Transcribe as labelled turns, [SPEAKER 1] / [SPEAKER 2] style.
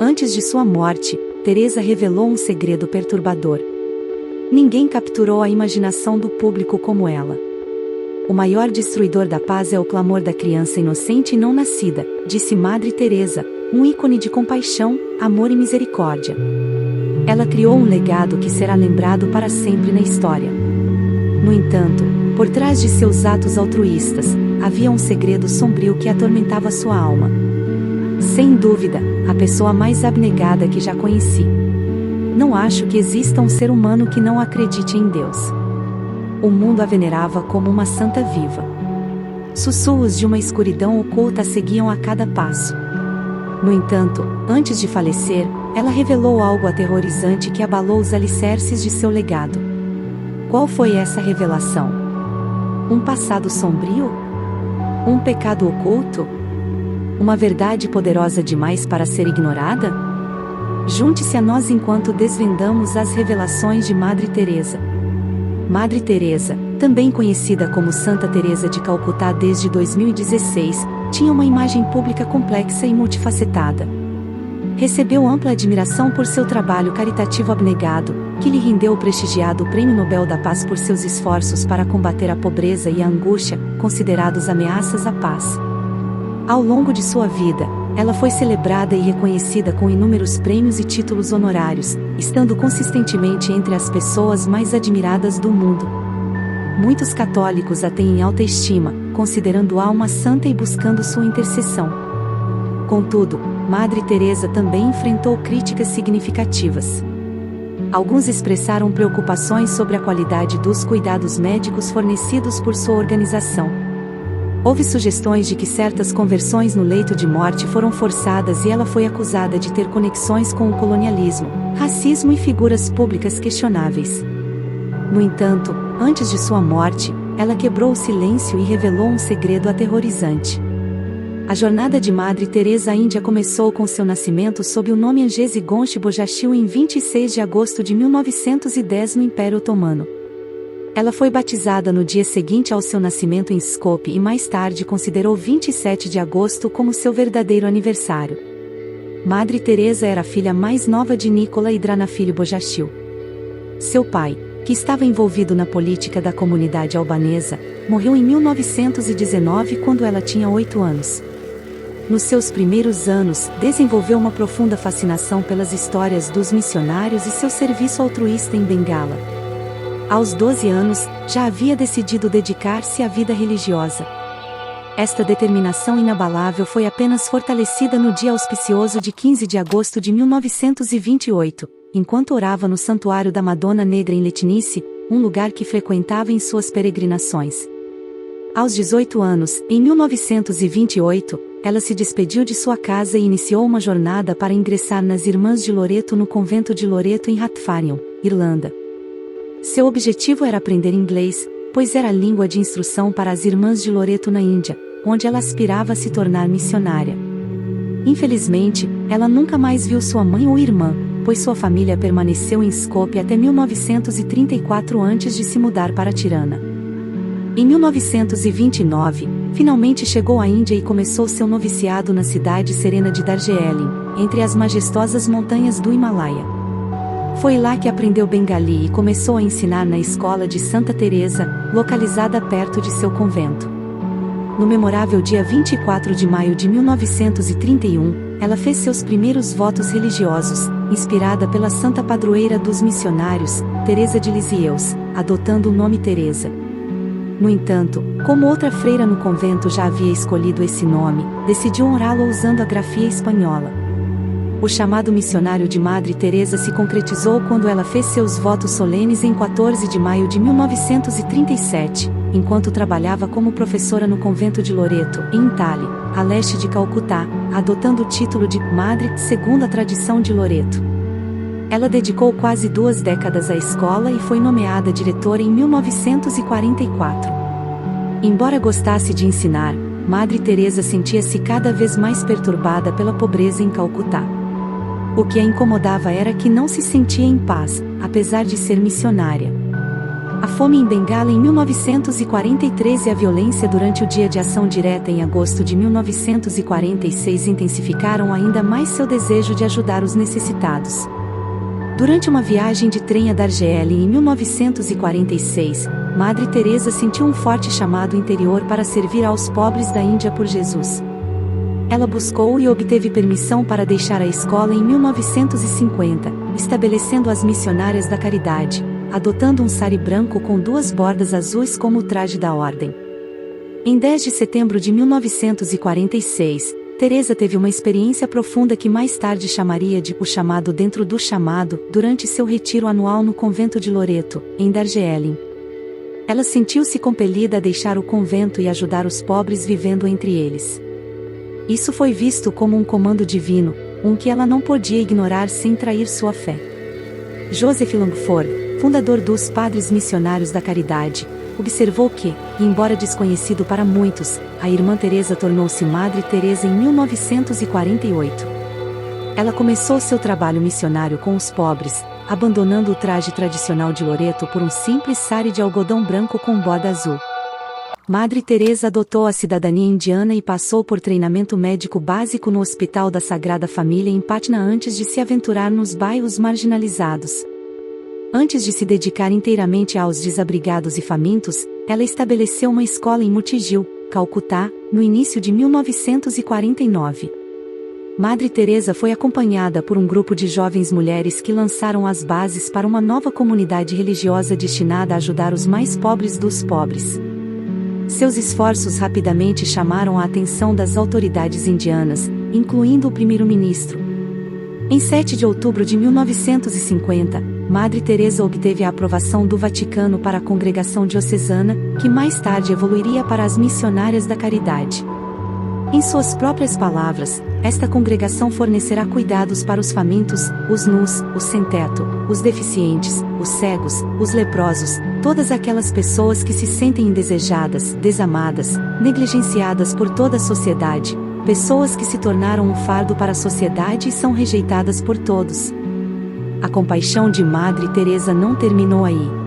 [SPEAKER 1] Antes de sua morte, Teresa revelou um segredo perturbador. Ninguém capturou a imaginação do público como ela. O maior destruidor da paz é o clamor da criança inocente e não nascida, disse Madre Teresa, um ícone de compaixão, amor e misericórdia. Ela criou um legado que será lembrado para sempre na história. No entanto, por trás de seus atos altruístas, havia um segredo sombrio que atormentava sua alma. Sem dúvida, a pessoa mais abnegada que já conheci. Não acho que exista um ser humano que não acredite em Deus. O mundo a venerava como uma santa viva. Sussurros de uma escuridão oculta a seguiam a cada passo. No entanto, antes de falecer, ela revelou algo aterrorizante que abalou os alicerces de seu legado. Qual foi essa revelação? Um passado sombrio? Um pecado oculto? Uma verdade poderosa demais para ser ignorada? Junte-se a nós enquanto desvendamos as revelações de Madre Teresa. Madre Teresa, também conhecida como Santa Teresa de Calcutá desde 2016, tinha uma imagem pública complexa e multifacetada. Recebeu ampla admiração por seu trabalho caritativo abnegado, que lhe rendeu o prestigiado Prêmio Nobel da Paz por seus esforços para combater a pobreza e a angústia, considerados ameaças à paz. Ao longo de sua vida, ela foi celebrada e reconhecida com inúmeros prêmios e títulos honorários, estando consistentemente entre as pessoas mais admiradas do mundo. Muitos católicos a têm em alta estima, considerando-a uma santa e buscando sua intercessão. Contudo, Madre Teresa também enfrentou críticas significativas. Alguns expressaram preocupações sobre a qualidade dos cuidados médicos fornecidos por sua organização. Houve sugestões de que certas conversões no leito de morte foram forçadas e ela foi acusada de ter conexões com o colonialismo, racismo e figuras públicas questionáveis. No entanto, antes de sua morte, ela quebrou o silêncio e revelou um segredo aterrorizante. A jornada de Madre Teresa à Índia começou com seu nascimento sob o nome Angesi Gonchi Bojashil em 26 de agosto de 1910 no Império Otomano. Ela foi batizada no dia seguinte ao seu nascimento em Skopje e mais tarde considerou 27 de agosto como seu verdadeiro aniversário. Madre Teresa era a filha mais nova de Nicola e Drana Filho Bojashil. Seu pai, que estava envolvido na política da comunidade albanesa, morreu em 1919 quando ela tinha 8 anos. Nos seus primeiros anos, desenvolveu uma profunda fascinação pelas histórias dos missionários e seu serviço altruísta em Bengala. Aos 12 anos, já havia decidido dedicar-se à vida religiosa. Esta determinação inabalável foi apenas fortalecida no dia auspicioso de 15 de agosto de 1928, enquanto orava no Santuário da Madonna Negra em Letnice, um lugar que frequentava em suas peregrinações. Aos 18 anos, em 1928, ela se despediu de sua casa e iniciou uma jornada para ingressar nas Irmãs de Loreto no convento de Loreto em Rathfarnham, Irlanda. Seu objetivo era aprender inglês, pois era a língua de instrução para as Irmãs de Loreto na Índia, onde ela aspirava a se tornar missionária. Infelizmente, ela nunca mais viu sua mãe ou irmã, pois sua família permaneceu em Skopje até 1934 antes de se mudar para Tirana. Em 1929, finalmente chegou à Índia e começou seu noviciado na cidade serena de Darjeeling, entre as majestosas montanhas do Himalaia. Foi lá que aprendeu bengali e começou a ensinar na escola de Santa Teresa, localizada perto de seu convento. No memorável dia 24 de maio de 1931, ela fez seus primeiros votos religiosos, inspirada pela santa padroeira dos missionários, Teresa de Lisieux, adotando o nome Teresa. No entanto, como outra freira no convento já havia escolhido esse nome, decidiu honrá-lo usando a grafia espanhola. O chamado missionário de Madre Teresa se concretizou quando ela fez seus votos solenes em 14 de maio de 1937, enquanto trabalhava como professora no convento de Loreto, em Intale, a leste de Calcutá, adotando o título de Madre segundo a tradição de Loreto. Ela dedicou quase 2 décadas à escola e foi nomeada diretora em 1944. Embora gostasse de ensinar, Madre Teresa sentia-se cada vez mais perturbada pela pobreza em Calcutá. O que a incomodava era que não se sentia em paz, apesar de ser missionária. A fome em Bengala em 1943 e a violência durante o Dia de Ação Direta em agosto de 1946 intensificaram ainda mais seu desejo de ajudar os necessitados. Durante uma viagem de trem a Darjeeling em 1946, Madre Teresa sentiu um forte chamado interior para servir aos pobres da Índia por Jesus. Ela buscou e obteve permissão para deixar a escola em 1950, estabelecendo as missionárias da caridade, adotando um sari branco com 2 bordas azuis como o traje da ordem. Em 10 de setembro de 1946, Teresa teve uma experiência profunda que mais tarde chamaria de o chamado dentro do chamado, durante seu retiro anual no convento de Loreto, em Darjeeling. Ela sentiu-se compelida a deixar o convento e ajudar os pobres vivendo entre eles. Isso foi visto como um comando divino, que ela não podia ignorar sem trair sua fé. Joseph Longford, fundador dos Padres Missionários da Caridade, observou que, embora desconhecido para muitos, a irmã Teresa tornou-se Madre Teresa em 1948. Ela começou seu trabalho missionário com os pobres, abandonando o traje tradicional de Loreto por um simples sari de algodão branco com borda azul. Madre Teresa adotou a cidadania indiana e passou por treinamento médico básico no Hospital da Sagrada Família em Patna antes de se aventurar nos bairros marginalizados. Antes de se dedicar inteiramente aos desabrigados e famintos, ela estabeleceu uma escola em Motigil, Calcutá, no início de 1949. Madre Teresa foi acompanhada por um grupo de jovens mulheres que lançaram as bases para uma nova comunidade religiosa destinada a ajudar os mais pobres dos pobres. Seus esforços rapidamente chamaram a atenção das autoridades indianas, incluindo o primeiro-ministro. Em 7 de outubro de 1950, Madre Teresa obteve a aprovação do Vaticano para a congregação diocesana, que mais tarde evoluiria para as missionárias da caridade. Em suas próprias palavras, esta congregação fornecerá cuidados para os famintos, os nus, os sem-teto, os deficientes, os cegos, os leprosos, todas aquelas pessoas que se sentem indesejadas, desamadas, negligenciadas por toda a sociedade, pessoas que se tornaram um fardo para a sociedade e são rejeitadas por todos. A compaixão de Madre Teresa não terminou aí.